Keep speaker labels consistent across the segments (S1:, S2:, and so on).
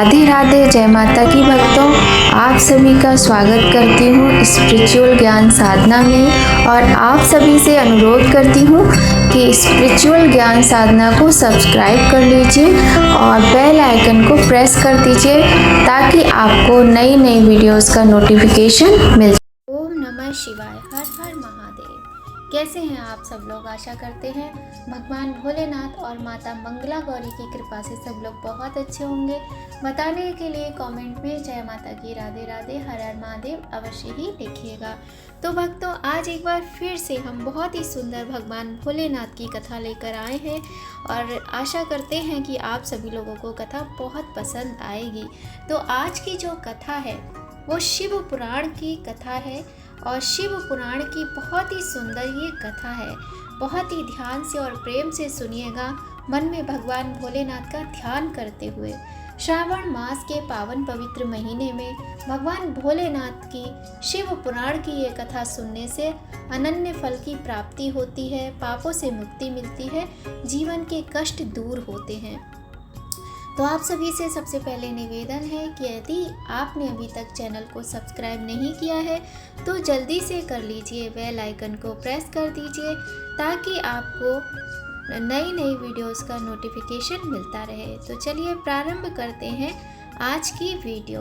S1: राधे राधे, जय माता की भक्तों। आप सभी का स्वागत करती हूँ स्पिरिचुअल ज्ञान साधना में और आप सभी से अनुरोध करती हूँ कि स्पिरिचुअल ज्ञान साधना को सब्सक्राइब कर लीजिए और बेल आइकन को प्रेस कर दीजिए ताकि आपको नई नई वीडियोस का नोटिफिकेशन मिल जाए। ओम नमः शिवाय, हर हर महादेव। कैसे हैं आप सब लोग? आशा करते हैं भगवान भोलेनाथ और माता मंगला गौरी की कृपा से सब लोग बहुत अच्छे होंगे। बताने के लिए कमेंट में जय माता की, राधे राधे, हर हर महादेव अवश्य ही लिखिएगा। तो भक्तों, आज एक बार फिर से हम बहुत ही सुंदर भगवान भोलेनाथ की कथा लेकर आए हैं और आशा करते हैं कि आप सभी लोगों को कथा बहुत पसंद आएगी। तो आज की जो कथा है वो शिव पुराण की कथा है और शिव पुराण की बहुत ही सुंदर ये कथा है। बहुत ही ध्यान से और प्रेम से सुनिएगा, मन में भगवान भोलेनाथ का ध्यान करते हुए। श्रावण मास के पावन पवित्र महीने में भगवान भोलेनाथ की शिव पुराण की ये कथा सुनने से अनन्य फल की प्राप्ति होती है, पापों से मुक्ति मिलती है, जीवन के कष्ट दूर होते हैं। तो आप सभी से सबसे पहले निवेदन है कि यदि आपने अभी तक चैनल को सब्सक्राइब नहीं किया है तो जल्दी से कर लीजिए, बेल आइकन को प्रेस कर दीजिए ताकि आपको नई नई वीडियोस का नोटिफिकेशन मिलता रहे। तो चलिए प्रारंभ करते हैं आज की वीडियो।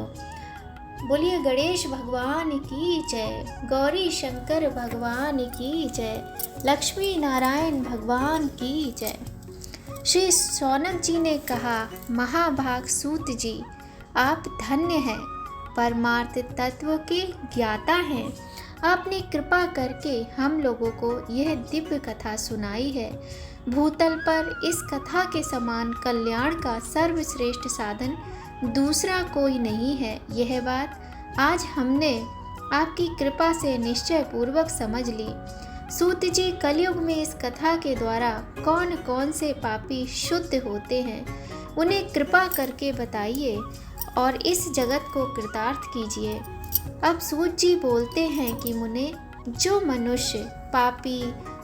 S1: बोलिए गणेश भगवान की जय, गौरी शंकर भगवान की जय, लक्ष्मी नारायण भगवान की जय। श्री शौनक जी ने कहा, महाभाग सूत जी, आप धन्य हैं, परमार्थ तत्व के ज्ञाता हैं। आपने कृपा करके हम लोगों को यह दिव्य कथा सुनाई है। भूतल पर इस कथा के समान कल्याण का सर्वश्रेष्ठ साधन दूसरा कोई नहीं है। यह बात आज हमने आपकी कृपा से निश्चय पूर्वक समझ ली। सूत जी, कलयुग में इस कथा के द्वारा कौन कौन से पापी शुद्ध होते हैं उन्हें कृपा करके बताइए और इस जगत को कृतार्थ कीजिए। अब सूत जी बोलते हैं कि मुने, जो मनुष्य पापी,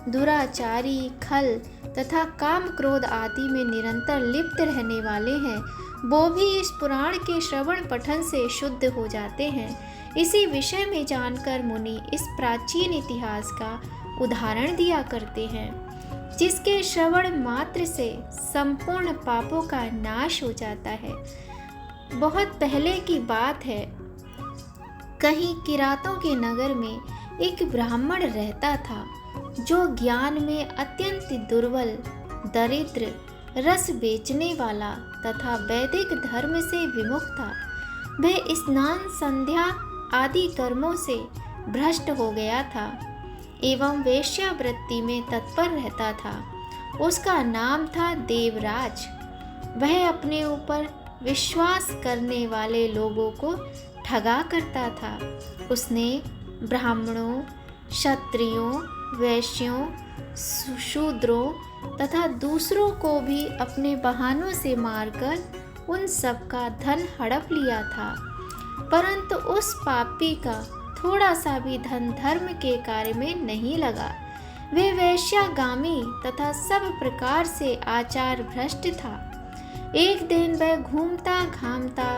S1: दुराचारी, खल तथा काम क्रोध आदि में निरंतर लिप्त रहने वाले हैं वो भी इस पुराण के श्रवण पठन से शुद्ध हो जाते हैं। इसी विषय में जानकर मुनि इस प्राचीन इतिहास का उदाहरण दिया करते हैं, जिसके श्रवण मात्र से संपूर्ण पापों का नाश हो जाता है। बहुत पहले की बात है, कहीं किरातों के नगर में एक ब्राह्मण रहता था जो ज्ञान में अत्यंत दुर्बल, दरिद्र, रस बेचने वाला तथा वैदिक धर्म से विमुख था। वह स्नान, संध्या आदि कर्मों से भ्रष्ट हो गया था एवं वेश्यावृत्ति में तत्पर रहता था। उसका नाम था देवराज। वह अपने ऊपर विश्वास करने वाले लोगों को ठगा करता था। उसने ब्राह्मणों, क्षत्रियों, वैश्यों, शूद्रों तथा दूसरों को भी अपने बहानों से मारकर उन सब का धन हड़प लिया था। परंतु उस पापी का थोड़ा सा भी धन धर्म के कार्य में नहीं लगा। वे वैश्यागामी तथा सब प्रकार से आचार भ्रष्ट था। एक दिन वह घूमता घामता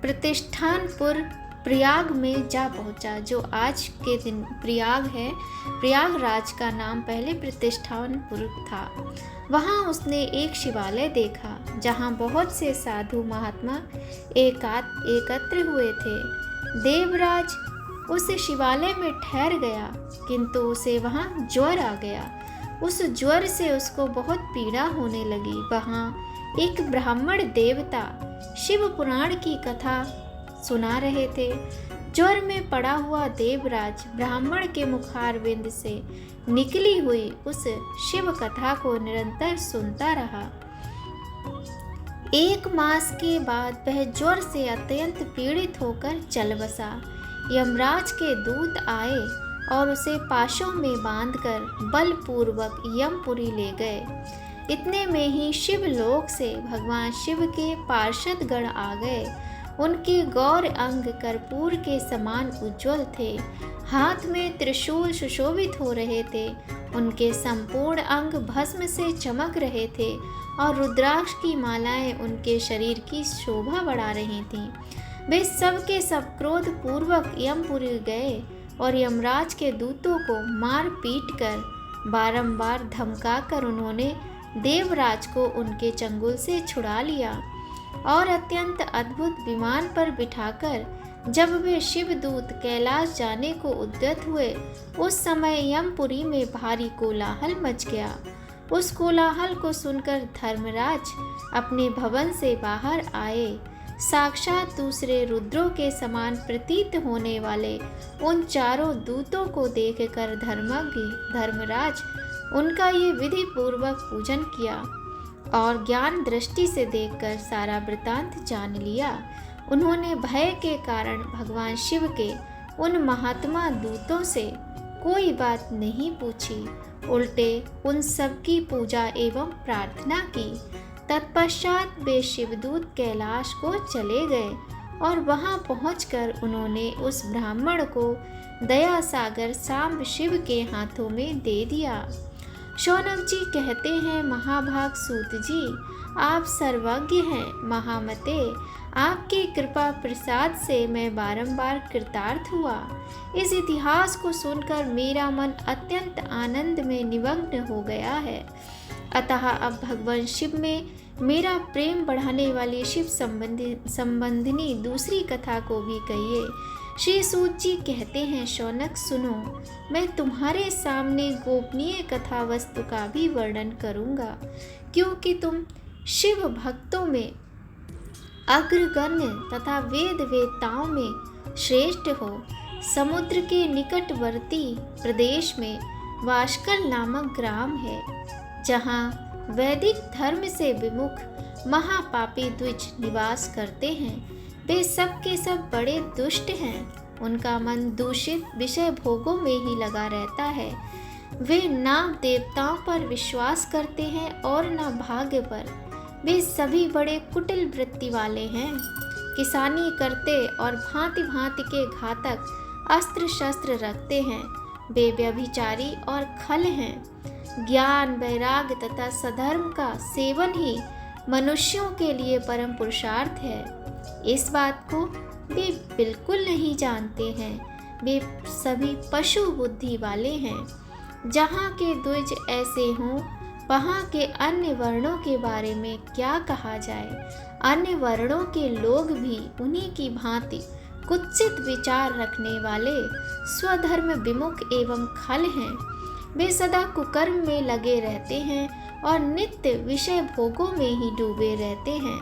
S1: प्रतिष्ठानपुर प्रयाग में जा पहुंचा, जो आज के दिन प्रयाग है। प्रयागराज का नाम पहले प्रतिष्ठानपुर था। वहां उसने एक शिवालय देखा जहां बहुत से साधु महात्मा एकत्र हुए थे। देवराज उस शिवालय में ठहर गया, किंतु उसे वहां ज्वर आ गया। उस ज्वर से उसको बहुत पीड़ा होने लगी। वहां एक ब्राह्मण देवता शिव पुराण की कथा सुना रहे थे। ज्वर में पड़ा हुआ देवराज ब्राह्मण के मुखारविंद से निकली हुई उस शिव कथा को निरंतर सुनता रहा। 1 मास के बाद वह ज्वर से अत्यंत पीड़ित होकर चल बसा। यमराज के दूत आए और उसे पाशों में बांधकर बलपूर्वक यमपुरी ले गए। इतने में ही शिवलोक से भगवान शिव के पार्षद गण आ गए। उनके गौर अंग कर्पूर के समान उज्ज्वल थे, हाथ में त्रिशूल सुशोभित हो रहे थे उनके संपूर्ण अंग भस्म से चमक रहे थे और रुद्राक्ष की मालाएं उनके शरीर की शोभा बढ़ा रही थीं। वे सब के सब क्रोध पूर्वक यमपुरी गए और यमराज के दूतों को मार पीट कर बारंबार धमकाकर उन्होंने देवराज को उनके चंगुल से छुड़ा लिया और अत्यंत अद्भुत विमान पर बिठाकर जब वे शिवदूत कैलाश जाने को उद्यत हुए, उस समय यमपुरी में भारी कोलाहल मच गया। उस कोलाहल को सुनकर धर्मराज अपने भवन से बाहर आए। साक्षात दूसरे रुद्रों के समान प्रतीत होने वाले उन चारों दूतों को देखकर धर्मराज उनका ये विधि पूर्वक पूजन किया और ज्ञान दृष्टि से देखकर सारा वृतांत जान लिया। उन्होंने भय के कारण भगवान शिव के उन महात्मा दूतों से कोई बात नहीं पूछी, उल्टे उन सब की पूजा एवं प्रार्थना की। तत्पश्चात वे शिवदूत कैलाश को चले गए और वहां पहुंचकर उन्होंने उस ब्राह्मण को दया सागर सांब शिव के हाथों में दे दिया। शौनक जी कहते हैं, महाभाग सूत जी, आप सर्वज्ञ हैं महामते। आपकी कृपा प्रसाद से मैं बारंबार कृतार्थ हुआ। इस इतिहास को सुनकर मेरा मन अत्यंत आनंद में निमग्न हो गया है। अतः अब भगवान शिव में मेरा प्रेम बढ़ाने वाली शिव संबंधिनी दूसरी कथा को भी कहिए। श्री सूत जी कहते हैं, शौनक सुनो, मैं तुम्हारे सामने गोपनीय कथा वस्तु का भी वर्णन करूंगा, क्योंकि तुम शिव भक्तों में अग्रगण्य तथा वेद वेत्ताओं में श्रेष्ठ हो। समुद्र के निकटवर्ती प्रदेश में वाशकल नामक ग्राम है, जहाँ वैदिक धर्म से विमुख महापापी द्विज निवास करते हैं। वे सब के सब बड़े दुष्ट हैं। उनका मन दूषित विषय भोगों में ही लगा रहता है। वे ना देवताओं पर विश्वास करते हैं और ना भाग्य पर। वे सभी बड़े कुटिल वृत्ति वाले हैं। किसानी करते और भांति भांति के घातक अस्त्र शस्त्र रखते हैं। वे व्यभिचारी और खल हैं। ज्ञान, वैराग्य तथा सधर्म का सेवन ही मनुष्यों के लिए परम पुरुषार्थ है। इस बात को वे बिल्कुल नहीं जानते हैं। वे सभी पशु बुद्धि वाले हैं। जहाँ के द्विज ऐसे हों, वहाँ के अन्य वर्णों के बारे में क्या कहा जाए। अन्य वर्णों के लोग भी उन्हीं की भांति कुत्सित विचार रखने वाले स्वधर्म विमुख एवं खल हैं। वे सदा कुकर्म में लगे रहते हैं और नित्य विषय भोगों में ही डूबे रहते हैं।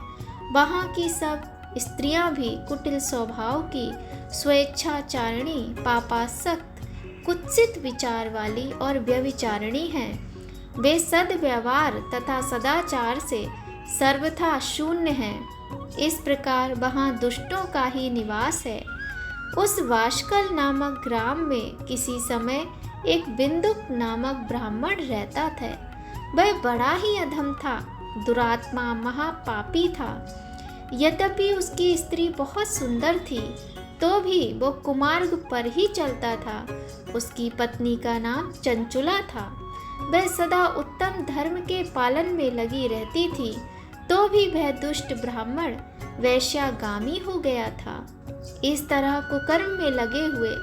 S1: वहाँ की सब स्त्रियां भी कुटिल स्वभाव की, स्वेच्छाचारिणी, पापासक्त, कुत्सित विचार वाली और व्यभिचारिणी हैं। वे सद्व्यवहार तथा सदाचार से सर्वथा शून्य हैं। इस प्रकार वहाँ दुष्टों का ही निवास है। उस वाशकल नामक ग्राम में किसी समय एक बिंदुक नामक ब्राह्मण रहता था। वह बड़ा ही अधम था, दुरात्मा, महापापी था। यद्यपि उसकी स्त्री बहुत सुंदर थी, तो भी वो कुमार्ग पर ही चलता था। उसकी पत्नी का नाम चंचुला था। वह सदा उत्तम धर्म के पालन में लगी रहती थी, तो भी वह दुष्ट ब्राह्मण वैश्यागामी हो गया था। इस तरह कुकर्म में लगे हुए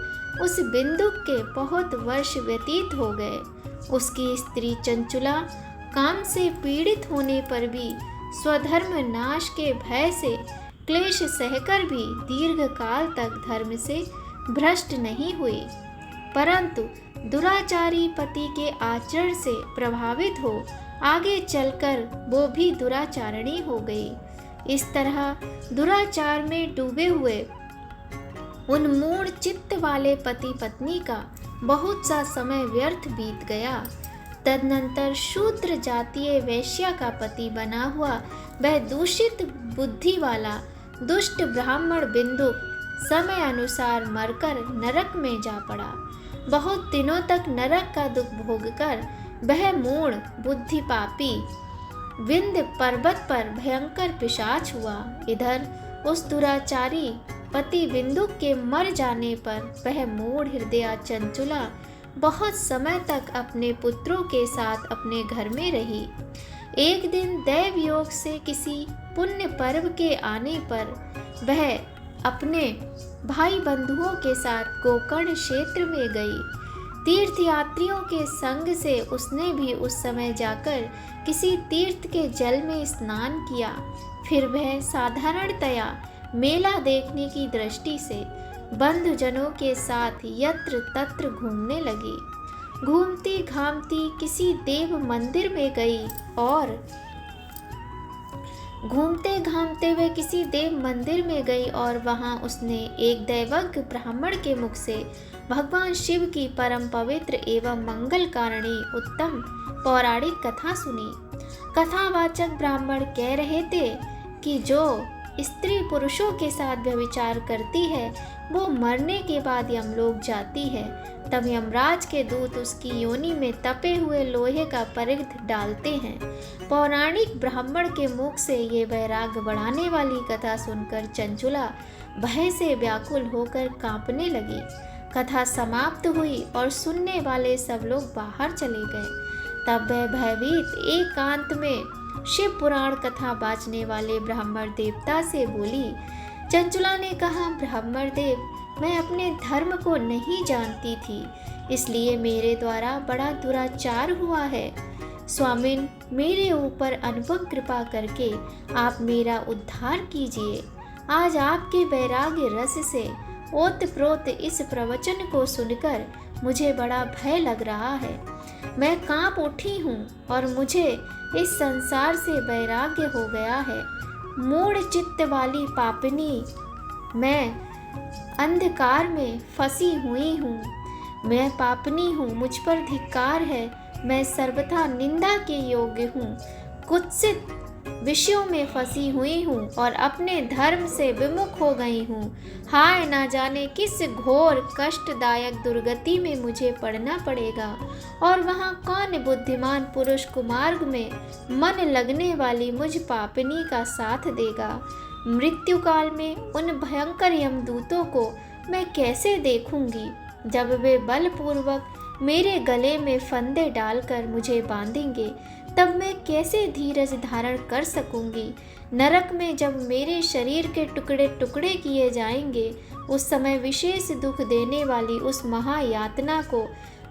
S1: उस बिंदुक के बहुत वर्ष व्यतीत हो गए। उसकी स्त्री चंचुला काम से पीड़ित होने पर भी स्वधर्म नाश के भय से क्लेश सहकर भी दीर्घ काल तक धर्म से भ्रष्ट नहीं हुई, परंतु दुराचारी पति के आचरण से प्रभावित हो आगे चलकर वो भी दुराचारिणी हो गई। इस तरह दुराचार में डूबे हुए उन मूढ़ चित्त वाले पति पत्नी का बहुत सा समय व्यर्थ बीत गया। तदनंतर शूद्र जातीय वैश्या का पति बना हुआ वह दूषित बुद्धि वाला दुष्ट ब्राह्मण बिंदुक समय अनुसार मरकर नरक में जा पड़ा। बहुत दिनों तक नरक का दुख भोगकर वह मूढ़ बुद्धि पापी विंध्य पर्वत पर भयंकर पिशाच हुआ। इधर उस दुराचारी पति बिंदुक के मर जाने पर वह मूढ़ हृदया चंचुला बहुत समय तक अपने पुत्रों के साथ अपने घर में रही। एक दिन दैव योग से किसी पुण्य पर्व के आने पर वह अपने भाई बंधुओं के साथ गोकर्ण क्षेत्र में गई। तीर्थयात्रियों के संग से उसने भी उस समय जाकर किसी तीर्थ के जल में स्नान किया। फिर वह साधारणतया मेला देखने की दृष्टि से बंधुजनों के साथ यत्र तत्र घूमने लगी। घूमती घामती किसी देव मंदिर में गई और घूमते घामते वे किसी देव मंदिर में गई और वहां उसने एक दैवज्ञ ब्राह्मण के मुख से भगवान शिव की परम पवित्र एवं मंगल कारिणी उत्तम पौराणिक कथा सुनी। कथावाचक ब्राह्मण कह रहे थे कि जो स्त्री पुरुषों के साथ व्यभिचार करती है वो मरने के बाद यमलोक जाती है। तब यमराज के दूत उसकी योनि में तपे हुए लोहे का परिघ डालते हैं। पौराणिक ब्राह्मण के मुख से ये वैराग्य बढ़ाने वाली कथा सुनकर चंचुला भय से व्याकुल होकर कांपने लगी। कथा समाप्त हुई और सुनने वाले सब लोग बाहर चले गए। तब वह भयभीत एकांत में शिव पुराण कथा बाजने वाले ब्राह्मण देवता से बोली। चंचुला ने कहा, ब्राह्मण देव, मैं अपने धर्म को नहीं जानती थी, इसलिए मेरे द्वारा बड़ा दुराचार हुआ है। स्वामिन, मेरे ऊपर अनुपम कृपा करके आप मेरा उद्धार कीजिए। आज आपके वैराग्य रस से ओतप्रोत इस प्रवचन को सुनकर मुझे बड़ा भय लग रहा है। मैं कांप उठी हूँ और मुझे इस संसार से वैराग्य हो गया है। मूढ़ चित्त वाली पापिनी, मैं अंधकार में फंसी हुई हूँ। मैं पापनी हूँ, मुझ पर धिक्कार है। मैं सर्वथा निंदा के योग्य हूँ। कुत्सित विषयों में फंसी हुई हूँ और अपने धर्म से विमुख हो गई हूँ। हाय, ना जाने किस घोर कष्टदायक दुर्गति में मुझे पड़ना पड़ेगा और वहाँ कौन बुद्धिमान पुरुष कुमार्ग में मन लगने वाली मुझ पापिनी का साथ देगा। मृत्यु काल में उन भयंकर यमदूतों को मैं कैसे देखूंगी जब वे बलपूर्वक मेरे गले में फंदे डालकर मुझे बांधेंगे। तब मैं कैसे धीरज धारण कर सकूंगी। नरक में जब मेरे शरीर के टुकड़े टुकड़े किए जाएंगे, उस समय विशेष दुख देने वाली उस महायातना को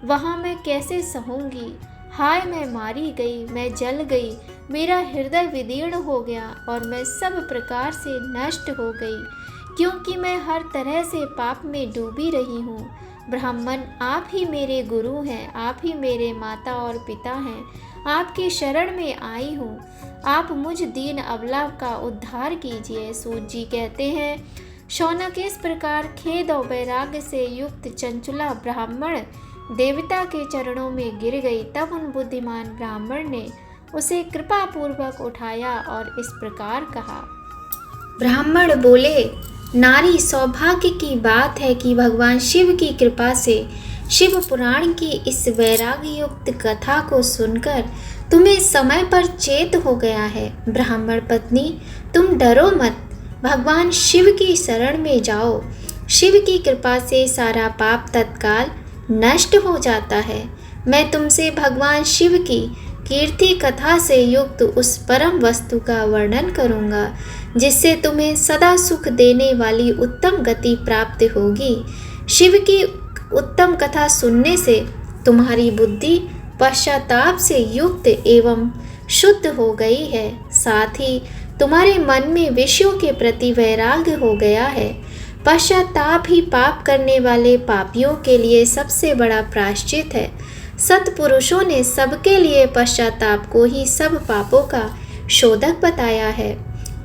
S1: वहाँ मैं कैसे सहूंगी। हाय, मैं मारी गई, मैं जल गई, मेरा हृदय विदीर्ण हो गया और मैं सब प्रकार से नष्ट हो गई, क्योंकि मैं हर तरह से पाप में डूबी रही हूँ। ब्राह्मण, आप ही मेरे गुरु हैं, आप ही मेरे माता और पिता हैं। आपकी शरण में आई हूँ, आप मुझ दीन अबला का उद्धार कीजिए। सूत जी कहते हैं, शौनक इस प्रकार खेद और वैराग्य से युक्त चंचुला ब्राह्मण देवता के चरणों में गिर गई। तब उन बुद्धिमान ब्राह्मण ने उसे कृपा पूर्वक उठाया और इस प्रकार कहा। ब्राह्मण बोले, नारी, सौभाग्य की बात है कि भगवान शिव की कृपा से शिव पुराण की इस वैराग्य युक्त कथा को सुनकर तुम्हें समय पर चेत हो गया है। ब्राह्मण पत्नी, तुम डरो मत, भगवान शिव की शरण में जाओ। शिव की कृपा से सारा पाप तत्काल नष्ट हो जाता है। मैं तुमसे भगवान शिव की कीर्ति कथा से युक्त उस परम वस्तु का वर्णन करूँगा, जिससे तुम्हें सदा सुख देने वाली उत्तम गति प्राप्त होगी। शिव की उत्तम कथा सुनने से तुम्हारी बुद्धि पश्चाताप से युक्त एवं शुद्ध हो गई है। साथ ही तुम्हारे मन में विषयों के प्रति वैराग्य हो गया है। पश्चाताप ही पाप करने वाले पापियों के लिए सबसे बड़ा प्रायश्चित है। सत्पुरुषों ने सबके लिए पश्चाताप को ही सब पापों का शोधक बताया है।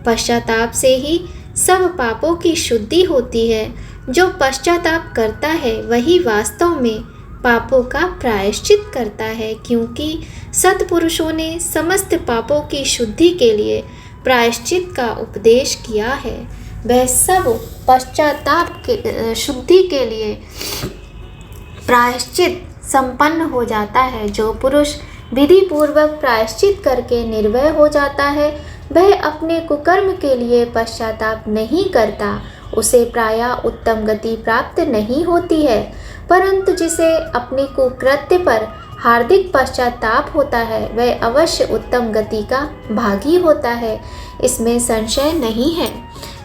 S1: पश्चाताप से ही सब पापों की शुद्धि होती है। जो पश्चाताप करता है वही वास्तव में पापों का प्रायश्चित करता है, क्योंकि सत्पुरुषों ने समस्त पापों की शुद्धि के लिए प्रायश्चित का उपदेश किया है। वह सब पश्चाताप के शुद्धि के लिए प्रायश्चित संपन्न हो जाता है। जो पुरुष विधि पूर्वक प्रायश्चित करके निर्भय हो जाता है, वह अपने कुकर्म के लिए पश्चाताप नहीं करता उसे प्रायः उत्तम गति प्राप्त नहीं होती है, परंतु जिसे अपने कुकृत्य पर हार्दिक पश्चाताप होता है वह अवश्य उत्तम गति का भागी होता है, इसमें संशय नहीं है।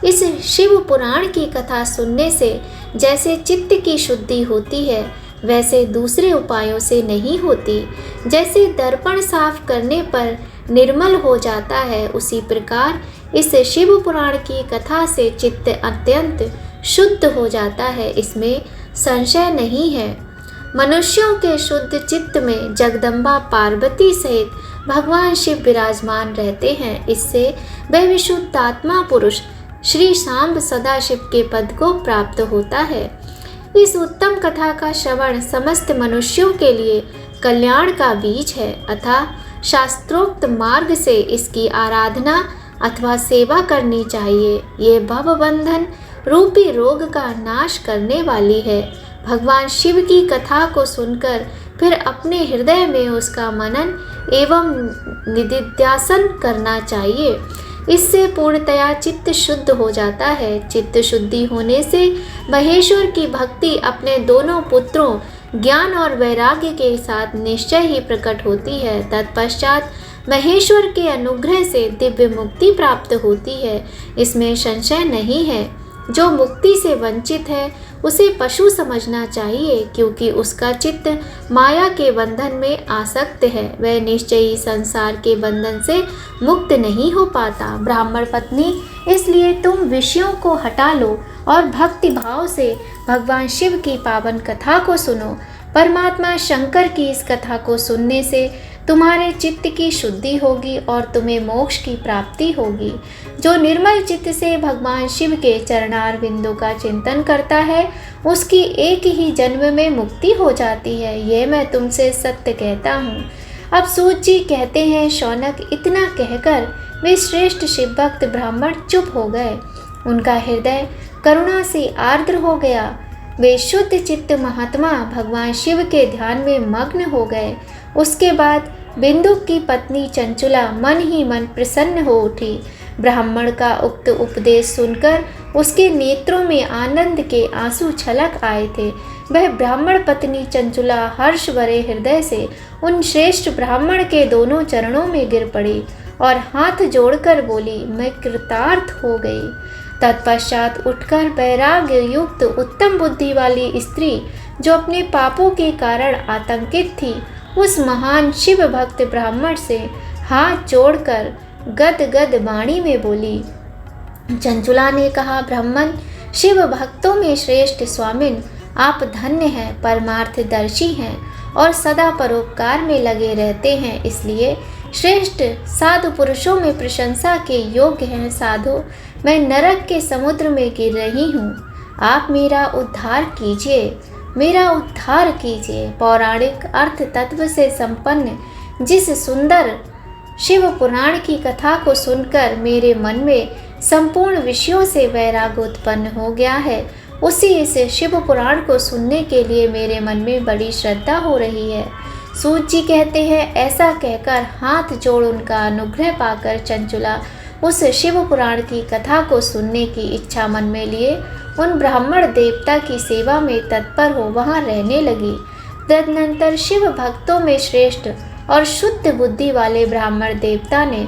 S1: इस शिव पुराण की कथा सुनने से जैसे चित्त की शुद्धि होती है वैसे दूसरे उपायों से नहीं होती। जैसे दर्पण साफ करने पर निर्मल हो जाता है, उसी प्रकार इस शिव पुराण की कथा से चित्त अत्यंत शुद्ध हो जाता है, इसमें संशय नहीं है। मनुष्यों के शुद्ध चित्त में जगदम्बा पार्वती सहित भगवान शिव विराजमान रहते हैं। इससे वह विशुद्ध आत्मा पुरुष श्री सांब सदाशिव के पद को प्राप्त होता है। इस उत्तम कथा का श्रवण समस्त मनुष्यों के लिए कल्याण का बीज है, अतः शास्त्रोक्त मार्ग से इसकी आराधना अथवा सेवा करनी चाहिए। ये भवबंधन रूपी रोग का नाश करने वाली है। भगवान शिव की कथा को सुनकर फिर अपने हृदय में उसका मनन एवं निदिध्यासन करना चाहिए। इससे पूर्णतया चित्त शुद्ध हो जाता है। चित्त शुद्धि होने से महेश्वर की भक्ति अपने दोनों पुत्रों ज्ञान और वैराग्य के साथ निश्चय ही प्रकट होती है। तत्पश्चात महेश्वर के अनुग्रह से दिव्य मुक्ति प्राप्त होती है, इसमें संशय नहीं है। जो मुक्ति से वंचित है उसे पशु समझना चाहिए, क्योंकि उसका चित्त माया के बंधन में आसक्त है। वह निश्चय ही संसार के बंधन से मुक्त नहीं हो पाता। ब्राह्मण पत्नी, इसलिए तुम विषयों को हटा लो और भक्ति भाव से भगवान शिव की पावन कथा को सुनो। परमात्मा शंकर की इस कथा को सुनने से तुम्हारे चित्त की शुद्धि होगी और तुम्हें मोक्ष की प्राप्ति होगी। जो निर्मल चित्त से भगवान शिव के चरणार बिंदु का चिंतन करता है उसकी एक ही जन्म में मुक्ति हो जाती है, ये मैं तुमसे सत्य कहता हूँ। अब सूत जी कहते हैं, शौनक, इतना कहकर वे श्रेष्ठ शिव भक्त ब्राह्मण चुप हो गए। उनका हृदय करुणा से आर्द्र हो गया। वे शुद्ध चित्त महात्मा भगवान शिव के ध्यान में मग्न हो गए। उसके बाद बिंदु की पत्नी चंचुला मन ही मन प्रसन्न हो उठी। ब्राह्मण का उक्त उपदेश सुनकर उसके नेत्रों में आनंद के आंसू छलक आए थे। वह ब्राह्मण पत्नी चंचुला हर्ष भरे हृदय से उन श्रेष्ठ ब्राह्मण के दोनों चरणों में गिर पड़ी और हाथ जोड़कर बोली, मैं कृतार्थ हो गई। तत्पश्चात उठकर वैराग्य युक्त उत्तम बुद्धि वाली स्त्री जो अपने पापों के कारण आतंकित थी, उस महान शिव भक्त ब्राह्मण से हाथ जोड़कर गदगद वाणी में बोली। चंचुला ने कहा, ब्राह्मण, शिव भक्तों में श्रेष्ठ स्वामिन, आप धन्य हैं, परमार्थदर्शी हैं और सदा परोपकार में लगे रहते हैं, इसलिए श्रेष्ठ साधु पुरुषों में प्रशंसा के योग्य हैं। साधु, मैं नरक के समुद्र में गिर रही हूँ, आप मेरा उद्धार कीजिए, मेरा उद्धार कीजिए। पौराणिक अर्थ तत्व से संपन्न जिस सुंदर शिव पुराण की कथा को सुनकर मेरे मन में संपूर्ण विषयों से वैराग्य उत्पन्न हो गया है, उसी इस शिव पुराण को सुनने के लिए मेरे मन में बड़ी श्रद्धा हो रही है। सूत जी कहते हैं, ऐसा कहकर हाथ जोड़ उनका अनुग्रह पाकर चंचुला उस शिव पुराण की कथा को सुनने की इच्छा मन में लिए उन ब्राह्मण देवता की सेवा में तत्पर हो वहाँ रहने लगी। तदनंतर शिव भक्तों में श्रेष्ठ और शुद्ध बुद्धि वाले ब्राह्मण देवता ने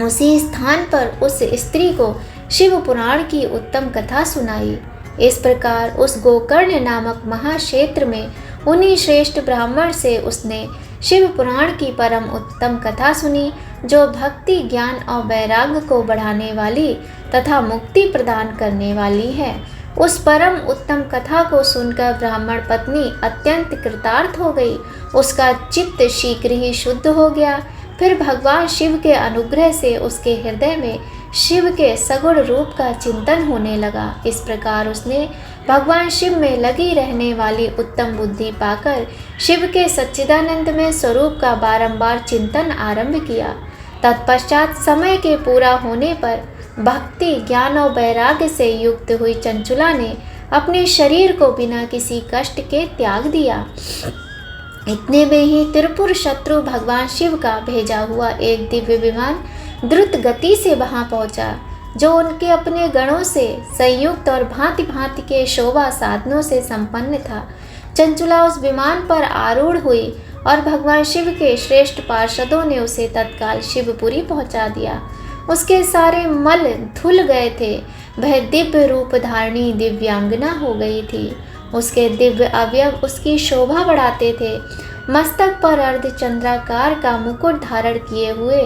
S1: उसी स्थान पर उस स्त्री को शिव पुराण की उत्तम कथा सुनाई। इस प्रकार उस गोकर्ण नामक महाक्षेत्र में उन्हीं श्रेष्ठ ब्राह्मण से उसने शिव पुराण की परम उत्तम कथा सुनी, जो भक्ति, ज्ञान और वैराग्य को बढ़ाने वाली तथा मुक्ति प्रदान करने वाली है। उस परम उत्तम कथा को सुनकर ब्राह्मण पत्नी अत्यंत कृतार्थ हो गई। उसका चित्त शीघ्र ही शुद्ध हो गया। फिर भगवान शिव के अनुग्रह से उसके हृदय में शिव के सगुण रूप का चिंतन होने लगा। इस प्रकार उसने भगवान शिव में लगी रहने वाली उत्तम बुद्धि पाकर शिव के सच्चिदानंदमय स्वरूप का बारंबार चिंतन आरंभ किया। तत्पश्चात समय के पूरा होने पर भक्ति, ज्ञान और वैराग्य से युक्त हुई चंचुला ने अपने शरीर को बिना किसी कष्ट के त्याग दिया। इतने में ही त्रिपुर शत्रु भगवान शिव का भेजा हुआ एक दिव्य विमान द्रुत गति से वहां पहुंचा। जो उनके अपने गणों से संयुक्त और भांति भांति के शोभा साधनों से संपन्न था। चंचुला उस विमान पर आरूढ़ हुई और भगवान शिव के श्रेष्ठ पार्षदों ने उसे तत्काल शिवपुरी पहुंचा दिया। उसके सारे मल धुल गए थे। वह दिव्य रूप धारणी दिव्यांगना हो गई थी। उसके दिव्य अवयव उसकी शोभा बढ़ाते थे। मस्तक पर अर्धचंद्राकार का मुकुट धारण किए हुए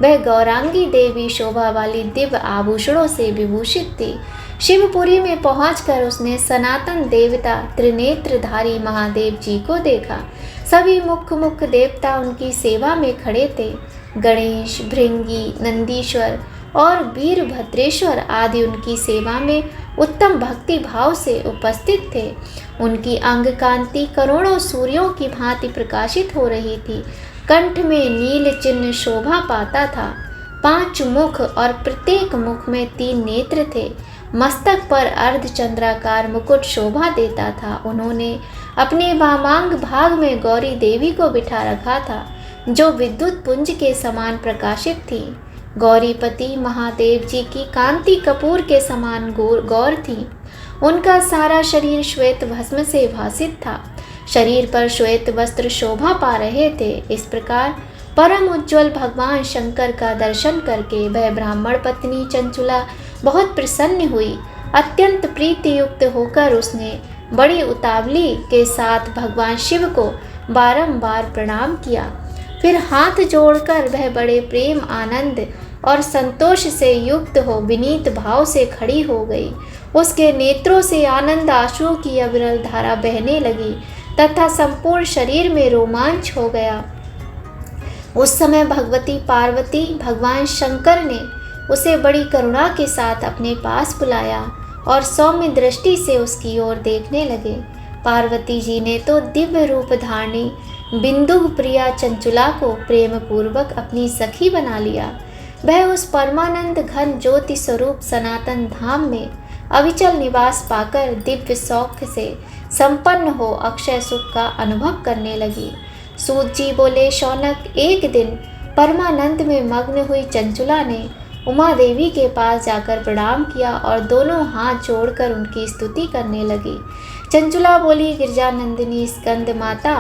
S1: वह गौरांगी देवी शोभा वाली दिव्य आभूषणों से विभूषित थी। शिवपुरी में पहुंचकर उसने सनातन देवता त्रिनेत्रधारी महादेव जी को देखा। सभी मुख्य देवता उनकी सेवा में खड़े थे। गणेश, भृंगी, नंदीश्वर और वीरभद्रेश्वर आदि उनकी सेवा में उत्तम भक्ति भाव से उपस्थित थे। उनकी अंग कांति करोड़ों सूर्यों की भांति प्रकाशित हो रही थी। कंठ में नील चिन्ह शोभा पाता था। 5 मुख और प्रत्येक मुख में 3 नेत्र थे। मस्तक पर अर्धचंद्राकार मुकुट शोभा देता था। उन्होंने अपने वामांग भाग में गौरी देवी को बिठा रखा था, जो विद्युत पुंज के समान प्रकाशित थी। गौरीपति महादेव जी की कांति कपूर के समान गौर थी। उनका सारा शरीर श्वेत भस्म से भासित था। शरीर पर श्वेत वस्त्र शोभा पा रहे थे। इस प्रकार परम उज्ज्वल भगवान शंकर का दर्शन करके वह ब्राह्मण पत्नी चंचुला बहुत प्रसन्न हुई। अत्यंत प्रीति युक्त होकर उसने बड़ी उतावली के साथ भगवान शिव को बारंबार प्रणाम किया। फिर हाथ जोड़कर वह बड़े प्रेम, आनंद और संतोष से युक्त हो विनीत भाव से खड़ी हो गई। उसके नेत्रों से आनंद आंसुओं की अविरल धारा बहने लगी तथा संपूर्ण शरीर में रोमांच हो गया। उस समय भगवती पार्वती भगवान शंकर ने उसे बड़ी करुणा के साथ अपने पास बुलाया और सौम्य दृष्टि से उसकी ओर देखने लगे। पार्वती जी ने तो दिव्य रूप धारणी बिंदु प्रिया चंचुला को प्रेम पूर्वक अपनी सखी बना लिया। वह उस परमानंद घन ज्योति स्वरूप सनातन धाम में अविचल निवास पाकर दिव्य सौख्य से संपन्न हो अक्षय सुख का अनुभव करने लगी। सूत जी बोले, शौनक, एक दिन परमानंद में मग्न हुई चंचुला ने उमा देवी के पास जाकर प्रणाम किया और दोनों हाथ जोड़कर उनकी स्तुति करने लगी। चंचुला बोली, गिरजानंदिनी स्कंद माता,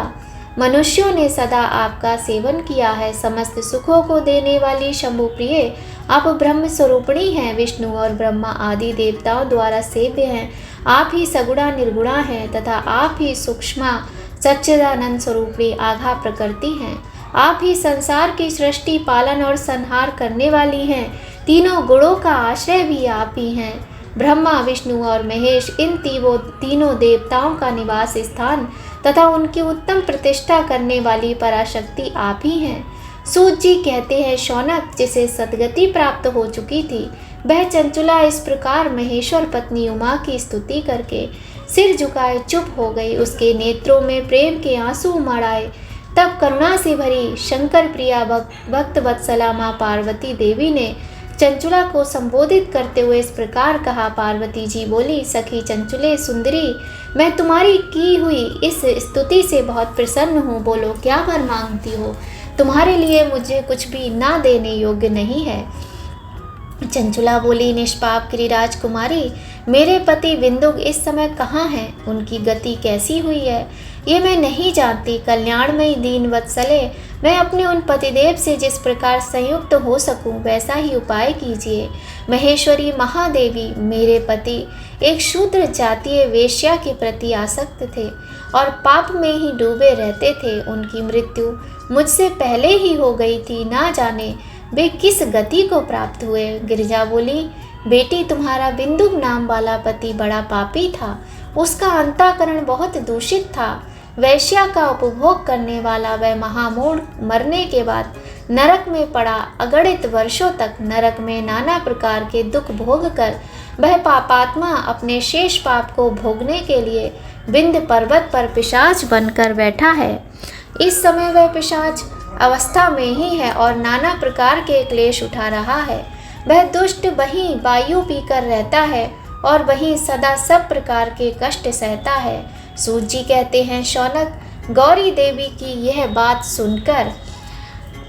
S1: मनुष्यों ने सदा आपका सेवन किया है। समस्त सुखों को देने वाली शंभु प्रिय आप ब्रह्म स्वरूपिणी हैं। विष्णु और ब्रह्मा आदि देवताओं द्वारा सेव्य हैं। आप ही सगुणा निर्गुणा हैं तथा आप ही सूक्ष्मा सच्चिदानंद स्वरूपिणी आघा प्रकृति हैं। आप ही संसार की सृष्टि, पालन और संहार करने वाली हैं। तीनों गुणों का आश्रय भी आप ही हैं। ब्रह्मा, विष्णु और महेश, इन तीनों देवताओं का निवास स्थान तथा उनकी उत्तम प्रतिष्ठा करने वाली पराशक्ति आप ही हैं। सूत जी कहते हैं, शौनक, जिसे सद्गति प्राप्त हो चुकी थी, वह चंचुला इस प्रकार महेश्वर पत्नी उमा की स्तुति करके सिर झुकाए चुप हो गई। उसके नेत्रों में प्रेम के आंसू उमड़ आए। तब करुणा से भरी शंकर प्रिया भक्त वत्सला माँ पार्वती देवी ने चंचुला को संबोधित करते हुए इस प्रकार कहा। पार्वती जी बोली, सखी चंचुले सुंदरी, मैं तुम्हारी की हुई इस स्तुति से बहुत प्रसन्न हूँ। बोलो, क्या वर मांगती हो? तुम्हारे लिए मुझे कुछ भी ना देने योग्य नहीं है। चंचुला बोली, निष्पाप गिरिराज कुमारी, मेरे पति बिंदुक इस समय कहाँ हैं? उनकी गति कैसी हुई है ये मैं नहीं जानती। कल्याणमयी दीन वत्सले, मैं अपने उन पतिदेव से जिस प्रकार संयुक्त हो सकूं वैसा ही उपाय कीजिए। महेश्वरी महादेवी, मेरे पति एक शूद्र जातीय वेश्या के प्रति आसक्त थे और पाप में ही डूबे रहते थे। उनकी मृत्यु मुझसे पहले ही हो गई थी। ना जाने वे किस गति को प्राप्त हुए। गिरिजा बोली, बेटी, तुम्हारा बिंदुक नाम वाला पति बड़ा पापी था। उसका अंतःकरण बहुत दूषित था। वैश्या का उपभोग करने वाला वह महामूढ़ मरने के बाद नरक में पड़ा। अगणित वर्षों तक नरक में नाना प्रकार के दुख भोग कर वह पापात्मा अपने शेष पाप को भोगने के लिए विंध्य पर्वत पर पिशाच बनकर बैठा है। इस समय वह पिशाच अवस्था में ही है और नाना प्रकार के क्लेश उठा रहा है। वह दुष्ट वहीं वायु पीकर रहता है और वहीं सदा सब प्रकार के कष्ट सहता है। सूत जी कहते हैं, शौनक, गौरी देवी की यह बात सुनकर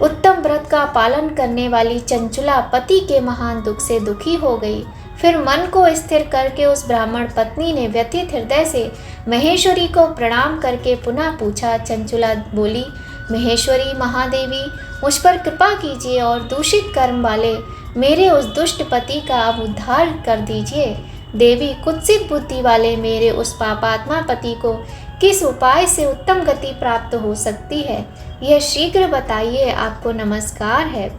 S1: उत्तम व्रत का पालन करने वाली चंचुला पति के महान दुख से दुखी हो गई। फिर मन को स्थिर करके उस ब्राह्मण पत्नी ने व्यथित हृदय से महेश्वरी को प्रणाम करके पुनः पूछा। चंचुला बोली, महेश्वरी महादेवी, मुझ पर कृपा कीजिए और दूषित कर्म वाले मेरे उस दुष्ट पति का अब उद्धार कर दीजिए। देवी, कुत्सित बुद्धि वाले मेरे उस पापात्मा पति को किस उपाय से उत्तम गति प्राप्त हो सकती है, यह शीघ्र बताइए, आपको नमस्कार है।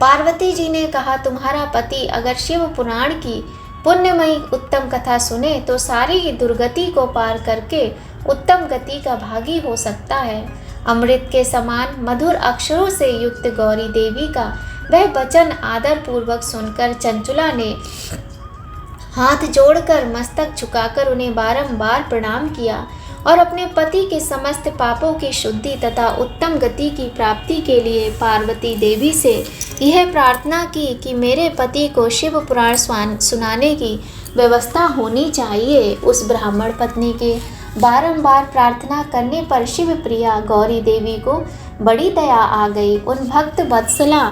S1: पार्वती जी ने कहा, तुम्हारा पति अगर शिव पुराण की पुण्यमयी उत्तम कथा सुने तो सारी ही दुर्गति को पार करके उत्तम गति का भागी हो सकता है। अमृत के समान मधुर अक्षरों से युक्त गौरी देवी का वह वचन आदर पूर्वक सुनकर चंचुला ने हाथ जोड़कर मस्तक झुकाकर उन्हें बारंबार प्रणाम किया और अपने पति के समस्त पापों की शुद्धि तथा उत्तम गति की प्राप्ति के लिए पार्वती देवी से यह प्रार्थना की कि मेरे पति को शिव पुराण सुनाने की व्यवस्था होनी चाहिए। उस ब्राह्मण पत्नी के बारंबार प्रार्थना करने पर शिव प्रिया गौरी देवी को बड़ी दया आ गई। उन भक्त वत्सला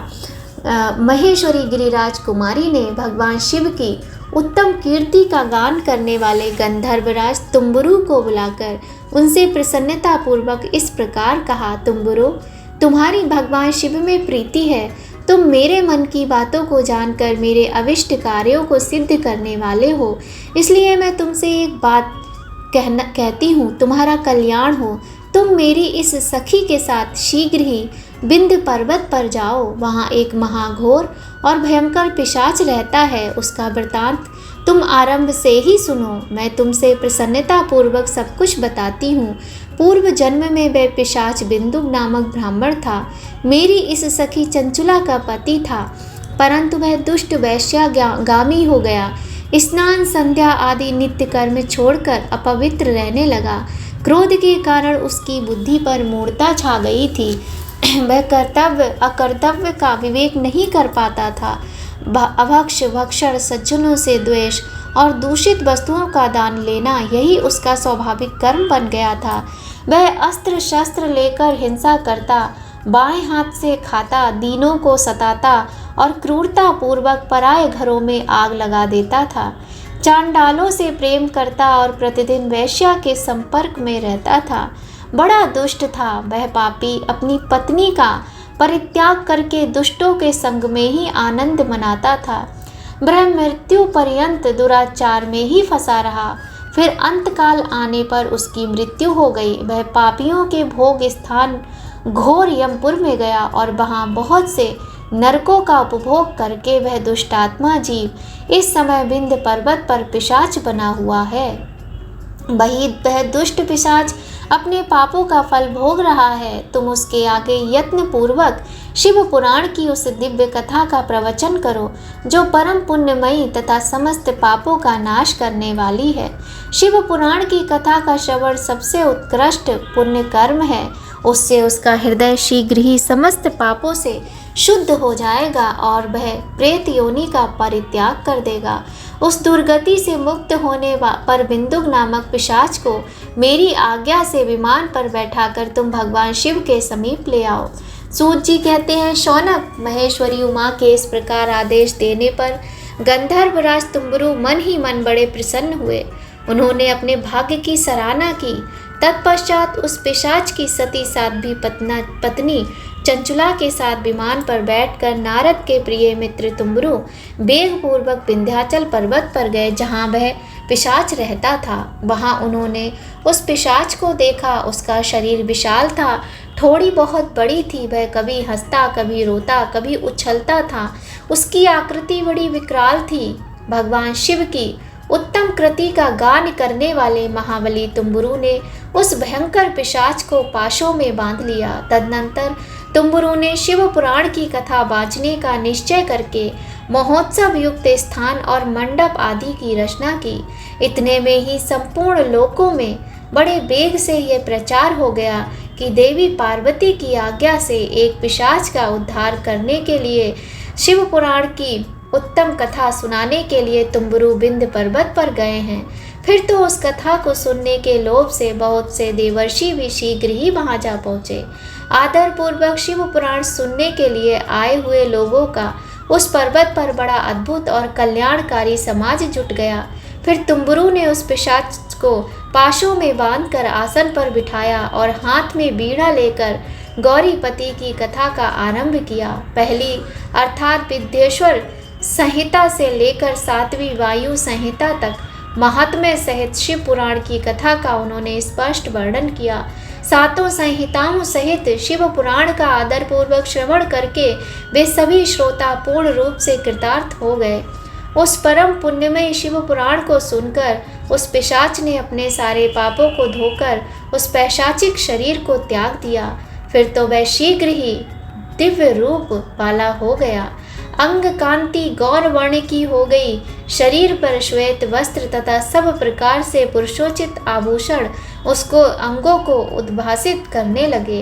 S1: महेश्वरी गिरिराज कुमारी ने भगवान शिव की उत्तम कीर्ति का गान करने वाले गंधर्वराज तुम्बुरु को बुलाकर उनसे प्रसन्नता पूर्वक इस प्रकार कहा, तुम्बुरु, तुम्हारी भगवान शिव में प्रीति है। तुम मेरे मन की बातों को जानकर मेरे अविष्ट कार्यों को सिद्ध करने वाले हो, इसलिए मैं तुमसे एक बात कहती हूँ, तुम्हारा कल्याण हो। तुम मेरी इस सखी के साथ शीघ्र ही बिंद पर्वत पर जाओ। वहाँ एक महाघोर और भयंकर पिशाच रहता है। उसका वृतांत तुम आरंभ से ही सुनो। मैं तुमसे प्रसन्नता पूर्वक सब कुछ बताती हूँ। पूर्व जन्म में वह पिशाच बिंदु नामक ब्राह्मण था। मेरी इस सखी चंचुला का पति था, परंतु वह दुष्ट वैश्यागामी हो गया। स्नान संध्या आदि नित्य कर्म छोड़कर अपवित्र रहने लगा। क्रोध के कारण उसकी बुद्धि पर मूढ़ता छा गई थी। वह कर्तव्य अकर्तव्य का विवेक नहीं कर पाता था। अभक्ष भक्षण, सज्जनों से द्वेष और दूषित वस्तुओं का दान लेना यही उसका स्वाभाविक कर्म बन गया था। वह अस्त्र शस्त्र लेकर हिंसा करता, बाएं हाथ से खाता, दीनों को सताता और क्रूरता पूर्वक पराये घरों में आग लगा देता था। चांडालों से प्रेम करता और प्रतिदिन वैश्या के संपर्क में रहता था। बड़ा दुष्ट था वह पापी। अपनी पत्नी का परित्याग करके दुष्टों के संग में ही आनंद मनाता था। ब्रह्म मृत्यु पर्यंत दुराचार में ही फंसा रहा। फिर अंतकाल आने पर उसकी मृत्यु हो गई। वह पापियों के भोग स्थान घोर यमपुर में गया और वहाँ बहुत से नरकों का उपभोग करके वह दुष्टात्मा जीव इस समय विंध्य पर्वत पर पिशाच बना हुआ है। वह दुष्ट पिशाच अपने पापों का फल भोग रहा है। तुम उसके आगे यत्न पूर्वक शिव पुराण की उस दिव्य कथा का प्रवचन करो जो परम पुण्यमयी तथा समस्त पापों का नाश करने वाली है। शिव पुराण की कथा का श्रवण सबसे उत्कृष्ट पुण्य कर्म है। उससे उसका हृदय शीघ्र ही समस्त पापों से शुद्ध हो जाएगा और वह प्रेत योनि का परित्याग कर देगा। उस दुर्गति से मुक्त होने पर बिंदुक नामक पिशाच को मेरी आज्ञा से विमान पर बैठाकर तुम भगवान शिव के समीप ले आओ। सूत जी कहते हैं, शौनक, महेश्वरी उमा के इस प्रकार आदेश देने पर गंधर्वराज तुम्बुरु मन ही मन बड़े प्रसन्न हुए। उन्होंने अपने भाग्य की सराहना की। तत्पश्चात उस पिशाच की सती साध्वी पत्नी चंचुला के साथ विमान पर बैठकर नारद के प्रिय मित्र तुम्बुरु वेग पूर्वक विंध्याचल पर्वत पर गए जहाँ वह पिशाच रहता था। वहाँ उन्होंने उस पिशाच को देखा। उसका शरीर विशाल था, थोड़ी बहुत बड़ी थी। वह कभी हंसता, कभी रोता, कभी उछलता था। उसकी आकृति बड़ी विकराल थी। भगवान शिव की उत्तम कृति का गान करने वाले महाबली तुम्बुरु ने उस भयंकर पिशाच को पाशों में बांध लिया। तदनंतर तुम्बुरु ने शिव पुराण की कथा बाँचने का निश्चय करके महोत्सव युक्त स्थान और मंडप आदि की रचना की। इतने में ही संपूर्ण लोकों में बड़े वेग से यह प्रचार हो गया कि देवी पार्वती की आज्ञा से एक पिशाच का उद्धार करने के लिए शिव पुराण की उत्तम कथा सुनाने के लिए तुम्बुरु विंध्य पर्वत पर गए हैं। फिर तो उस कथा को सुनने के लोभ से बहुत से देवर्षि भी शीघ्र ही वहां जा पहुंचे। आदर पूर्वक शिव पुराण सुनने के लिए आए हुए लोगों का उस पर्वत पर बड़ा अद्भुत और कल्याणकारी समाज जुट गया। फिर तुम्बुरु ने उस पिशाच को पाशों में बांधकर आसन पर बिठाया और हाथ में बीड़ा लेकर गौरीपति की कथा का आरंभ किया। पहली अर्थात विद्येश्वर संहिता से लेकर 7वीं वायु संहिता तक महात्म्य सहित शिव पुराण की कथा का उन्होंने स्पष्ट वर्णन किया। 7 संहिताओं सहित शिव पुराण का आदरपूर्वक श्रवण करके वे सभी श्रोता पूर्ण रूप से कृतार्थ हो गए। उस परम पुण्यमय शिव पुराण को सुनकर उस पिशाच ने अपने सारे पापों को धोकर उस पैशाचिक शरीर को त्याग दिया। फिर तो वह शीघ्र ही दिव्य रूप वाला हो गया। अंग कांति गौर वर्ण की हो गई। शरीर पर श्वेत वस्त्र तथा सब प्रकार से पुरुषोचित आभूषण उसको अंगों को उद्भासित करने लगे।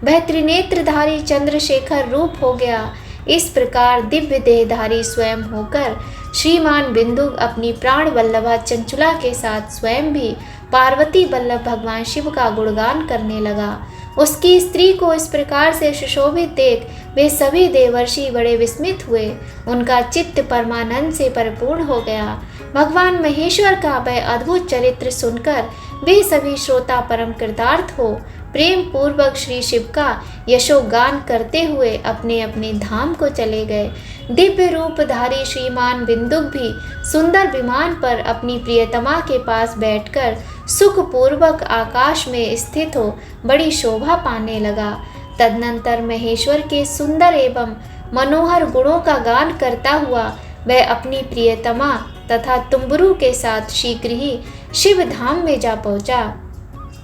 S1: वह त्रिनेत्रधारी चंद्रशेखर रूप हो गया। इस प्रकार दिव्य देहधारी स्वयं होकर श्रीमान बिंदु अपनी प्राण वल्लभा चंचुला के साथ स्वयं भी पार्वती वल्लभ भगवान शिव का गुणगान करने लगा। उसकी स्त्री को इस प्रकार से सुशोभित देख वे सभी देवर्षि बड़े विस्मित हुए। उनका चित्त परमानंद से परिपूर्ण हो गया। भगवान महेश्वर का वह अद्भुत चरित्र सुनकर वे सभी श्रोता परम कृतार्थ हो प्रेम पूर्वक श्री शिव का यशोगान करते हुए अपने अपने धाम को चले गए। दिव्य रूपधारी श्रीमान बिंदुक भी सुंदर विमान पर अपनी प्रियतमा के पास बैठकर सुख पूर्वक आकाश में स्थित हो बड़ी शोभा पाने लगा। तदनंतर महेश्वर के सुंदर एवं मनोहर गुणों का गान करता हुआ वह अपनी प्रियतमा तथा तुम्बुरु के साथ शीघ्र ही शिव धाम में जा पहुंचा।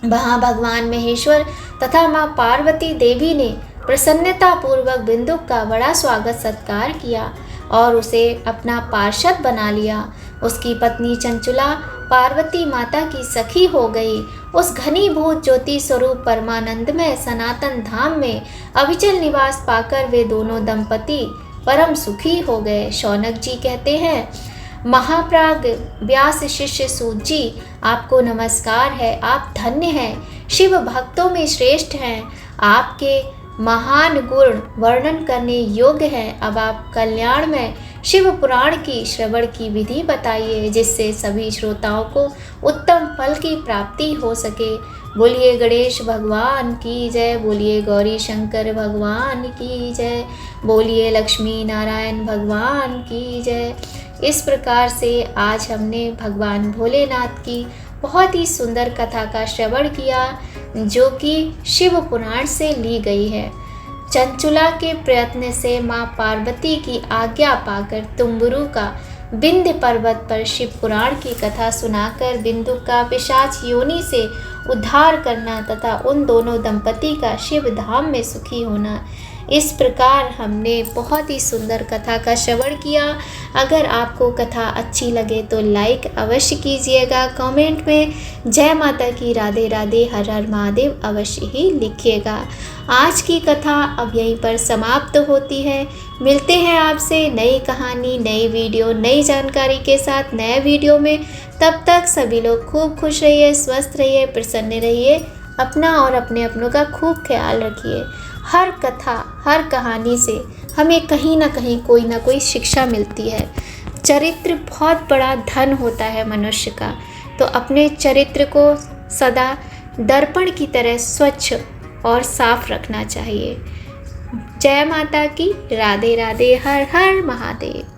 S1: वहां भगवान महेश्वर तथा मां पार्वती देवी ने प्रसन्नता पूर्वक बिंदुक का बड़ा स्वागत सत्कार किया और उसे अपना पार्षद बना लिया। उसकी पत्नी चंचुला पार्वती माता की सखी हो गई। उस घनीभूत ज्योति स्वरूप परमानंदमय सनातन धाम में अविचल निवास पाकर वे दोनों दंपति परम सुखी हो गए। शौनक जी कहते हैं, महाप्राग व्यास शिष्य सूत जी, आपको नमस्कार है। आप धन्य हैं, शिव भक्तों में श्रेष्ठ हैं। आपके महान गुण वर्णन करने योग्य हैं। अब आप कल्याण में शिव पुराण की श्रवण की विधि बताइए जिससे सभी श्रोताओं को उत्तम फल की प्राप्ति हो सके। बोलिए गणेश भगवान की जय, बोलिए गौरी शंकर भगवान की जय, बोलिए लक्ष्मी नारायण भगवान की जय। इस प्रकार से आज हमने भगवान भोलेनाथ की बहुत ही सुंदर कथा का श्रवण किया जो कि शिव पुराण से ली गई है। चंचुला के प्रयत्न से माँ पार्वती की आज्ञा पाकर तुम्बुरु का विंध्य पर्वत पर शिव पुराण की कथा सुनाकर बिंदु का पिशाच योनि से उद्धार करना तथा उन दोनों दंपति का शिव धाम में सुखी होना, इस प्रकार हमने बहुत ही सुंदर कथा का श्रवण किया। अगर आपको कथा अच्छी लगे तो लाइक अवश्य कीजिएगा। कमेंट में जय माता की, राधे राधे, हर हर महादेव अवश्य ही लिखिएगा। आज की कथा अब यहीं पर समाप्त होती है। मिलते हैं आपसे नई कहानी, नई वीडियो, नई जानकारी के साथ नए वीडियो में। तब तक सभी लोग खूब खुश रहिए, स्वस्थ रहिए, प्रसन्न रहिए। अपना और अपने अपनों का खूब ख्याल रखिए। हर कथा, हर कहानी से हमें कहीं ना कहीं कोई ना कोई शिक्षा मिलती है। चरित्र बहुत बड़ा धन होता है मनुष्य का, तो अपने चरित्र को सदा दर्पण की तरह स्वच्छ और साफ रखना चाहिए। जय माता की, राधे राधे, हर हर महादेव।